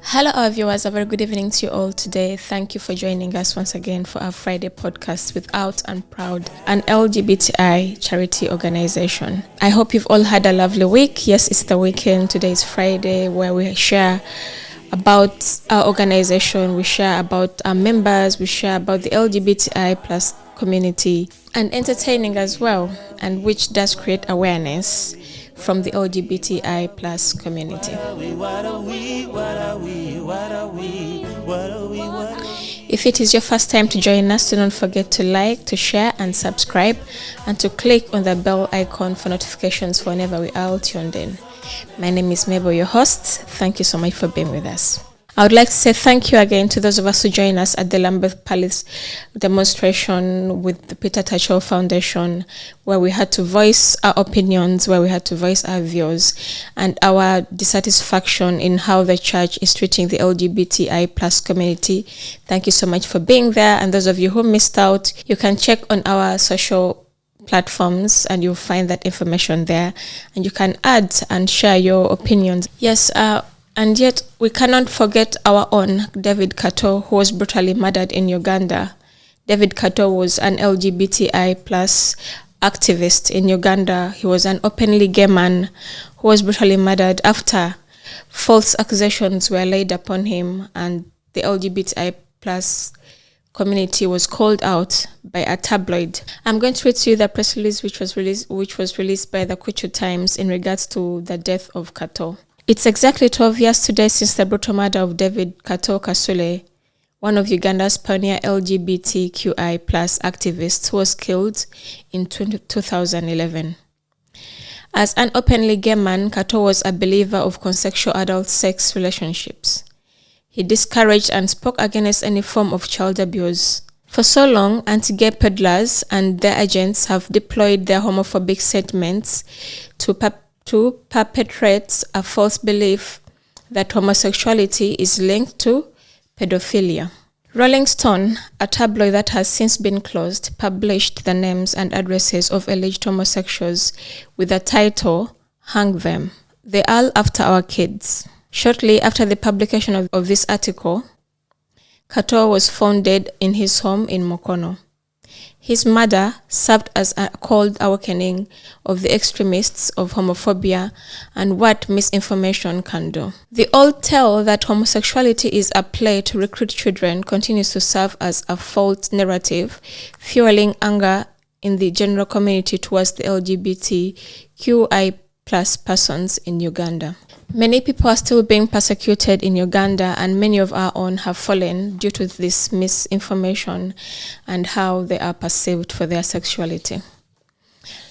Hello, our viewers. A very good evening to you all today. Thank you for joining us once again for our Friday podcast with Out and Proud, an LGBTI charity organization. I hope you've all had a lovely week. Yes, it's the weekend. Today is Friday, where we share about our organization, we share about our members, we share about the LGBTI plus community, and entertaining as well, and which does create awareness from the LGBTI plus community. If it is your first time to join us, do not forget to like, to share and subscribe, and to click on the bell icon for notifications whenever we are tuned in. My name is Mabel, your host. Thank you so much for being with us. I would like to say thank you again to those of us who joined us at the Lambeth Palace demonstration with the Peter Tatchell Foundation, where we had to voice our opinions, where we had to voice our views, and our dissatisfaction in how the church is treating the LGBTI plus community. Thank you so much for being there. And those of you who missed out, you can check on our social platforms and you'll find that information there, and you can add and share your opinions. Yes, and yet we cannot forget our own David Kato, who was brutally murdered in Uganda. David Kato was an LGBTI plus activist in Uganda. He was an openly gay man who was brutally murdered after false accusations were laid upon him, and the LGBTI plus community was called out by a tabloid. I'm going to read to you the press release which was released by the Kuchu Times in regards to the death of Kato. It's exactly 12 years today since the brutal murder of David Kato Kasule, one of Uganda's pioneer LGBTQI plus activists who was killed in 2011. As an openly gay man, Kato was a believer of consensual adult sex relationships. He discouraged and spoke against any form of child abuse. For so long, anti-gay peddlers and their agents have deployed their homophobic sentiments to perpetrate a false belief that homosexuality is linked to pedophilia. Rolling Stone, a tabloid that has since been closed, published the names and addresses of alleged homosexuals with the title, "Hang Them. They are after our kids." Shortly after the publication of this article, Kato was found dead in his home in Mukono. His murder served as a cold awakening of the extremists of homophobia and what misinformation can do. The old tale that homosexuality is a play to recruit children continues to serve as a false narrative, fueling anger in the general community towards the LGBTQI plus persons in Uganda. Many people are still being persecuted in Uganda, and many of our own have fallen due to this misinformation and how they are perceived for their sexuality.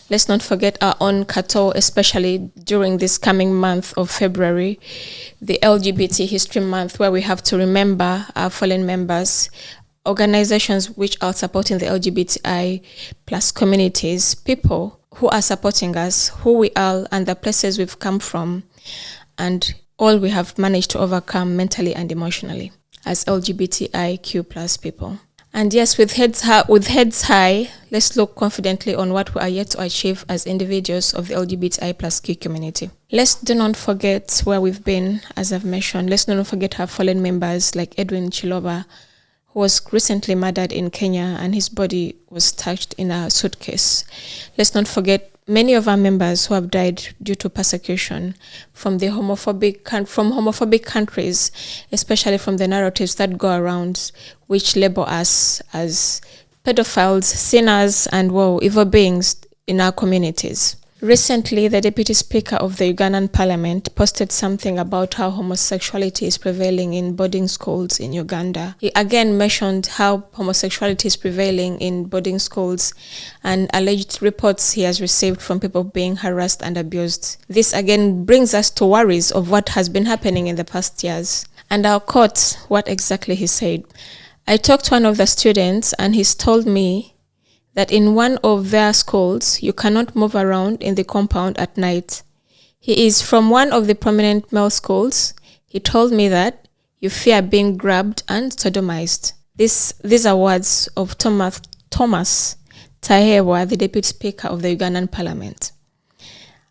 Let's not forget our own Kato, especially during this coming month of February, the LGBT History Month, where we have to remember our fallen members, organizations which are supporting the LGBTI plus communities, people who are supporting us, who we are, and the places we've come from, and all we have managed to overcome mentally and emotionally as LGBTIQ plus people. And yes, with heads high, let's look confidently on what we are yet to achieve as individuals of the LGBTI plus Q community. Let's do not forget where we've been, as I've mentioned. Let's not forget our fallen members like Edwin Chiloba, who was recently murdered in Kenya and his body was touched in a suitcase. Let's not forget many of our members who have died due to persecution from homophobic countries, especially from the narratives that go around which label us as pedophiles, sinners, and evil beings in our communities. Recently, the Deputy Speaker of the Ugandan Parliament posted something about how homosexuality is prevailing in boarding schools in Uganda. He again mentioned how homosexuality is prevailing in boarding schools and alleged reports he has received from people being harassed and abused. This again brings us to worries of what has been happening in the past years. And I'll quote what exactly he said. "I talked to one of the students and he's told me that in one of their schools, you cannot move around in the compound at night. He is from one of the prominent male schools. He told me that you fear being grabbed and sodomized." These are words of Thomas Tahewa, the Deputy Speaker of the Ugandan Parliament.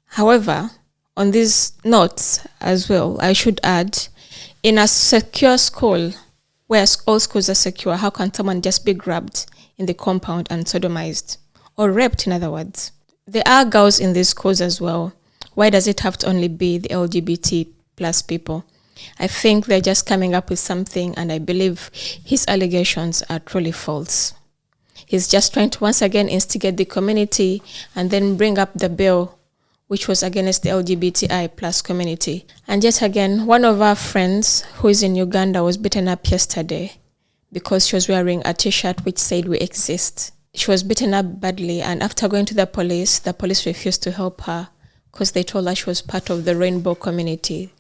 However, on these notes as well, I should add, In a secure school, where all schools are secure, how can someone just be grabbed in the compound and sodomized? Or raped, in other words? There are girls in these schools as well. Why does it have to only be the LGBT plus people? I think they're just coming up with something, and I believe his allegations are truly false. He's just trying to once again instigate the community and then bring up the bill which was against the LGBTI plus community. And yet again, one of our friends who is in Uganda was beaten up yesterday because she was wearing a t-shirt which said "We exist." She was beaten up badly, and after going to the police refused to help her because they told her she was part of the rainbow community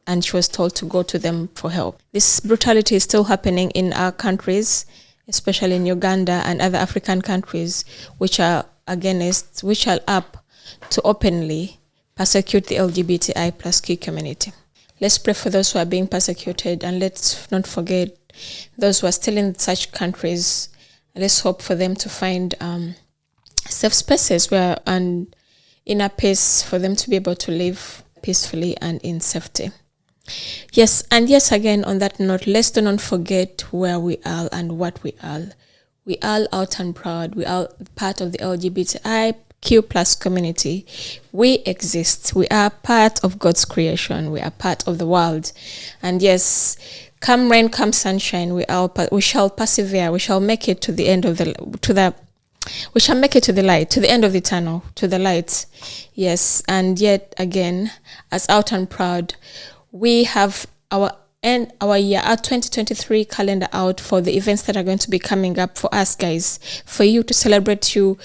and she was told to go to them for help. This brutality is still happening in our countries, especially in Uganda and other African countries, which are up to openly persecute the LGBTI plus Q community. Let's pray for those who are being persecuted, and let's not forget those who are still in such countries. Let's hope for them to find safe spaces and inner peace for them to be able to live peacefully and in safety. Yes, and yes, again, on that note, let's do not forget where we are and what we are. We are out and proud. We are part of the LGBTIQ plus community. We exist. We are part of God's creation. We are part of the world. And yes, come rain, come sunshine, we shall persevere. We shall make it to the end of we shall make it to the light, to the end of the tunnel, to the light. Yes, and yet again, as out and proud, we have our 2023 calendar out for the events that are going to be coming up for us guys, for you to celebrate who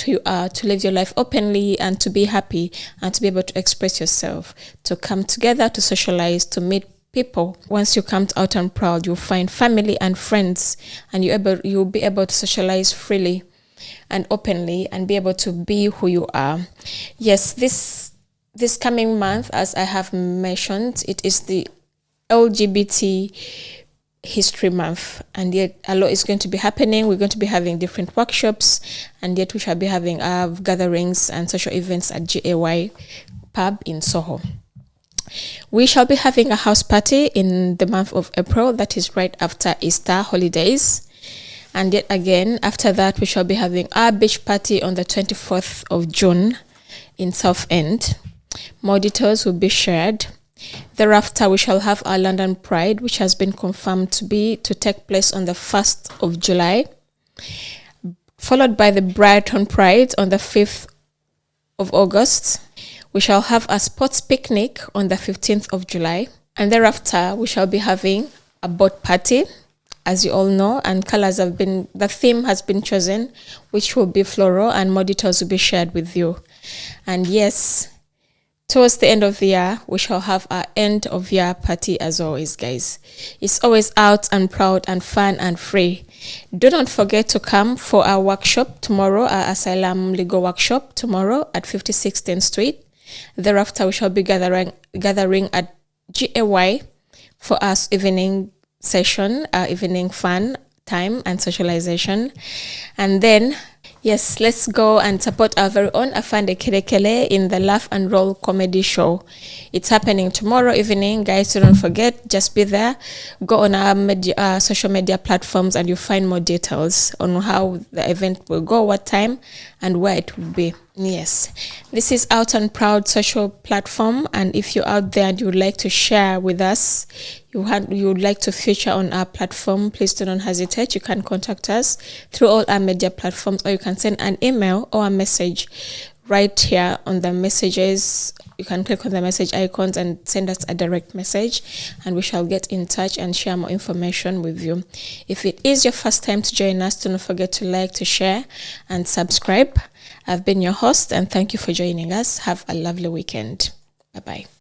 you are, to live your life openly and to be happy and to be able to express yourself, to come together, to socialize, to meet people. Once you come out and proud, you'll find family and friends, and you'll be able to socialize freely and openly and be able to be who you are. Yes, this coming month, as I have mentioned, it is the LGBT History Month, and yet a lot is going to be happening. We're going to be having different workshops, and yet we shall be having gatherings and social events at GAY Pub in Soho. We shall be having a house party in the month of April, that is right after Easter holidays. And yet again, after that, we shall be having our beach party on the 24th of June in Southend. More details will be shared. Thereafter, we shall have our London Pride, which has been confirmed to take place on the 1st of July, followed by the Brighton Pride on the 5th of August. We shall have a sports picnic on the 15th of July, and thereafter, we shall be having a boat party, as you all know, and the theme has been chosen, which will be floral, and more details will be shared with you. And yes, towards the end of the year, we shall have our end of year party as always, guys. It's always out and proud and fun and free. Do not forget to come for our workshop tomorrow, our Asylum Legal Workshop tomorrow at 56 10th Street. Thereafter, we shall be gathering at GAY for our evening session, our evening fun time and socialization. And then, yes, let's go and support our very own Afande Kelekele in the Laugh and Roll comedy show. It's happening tomorrow evening, guys. So don't forget, just be there. Go on our social media platforms and you'll find more details on how the event will go, what time, and where it will be. Yes, this is Out and Proud social platform, and if you're out there and you would like to share with us, you would like to feature on our platform, please do not hesitate. You can contact us through all our media platforms, or you can send an email or a message right here on the messages. You can click on the message icons and send us a direct message, and we shall get in touch and share more information with you. If it is your first time to join us, do not forget to like, to share, and subscribe. I've been your host, and thank you for joining us. Have a lovely weekend. Bye-bye.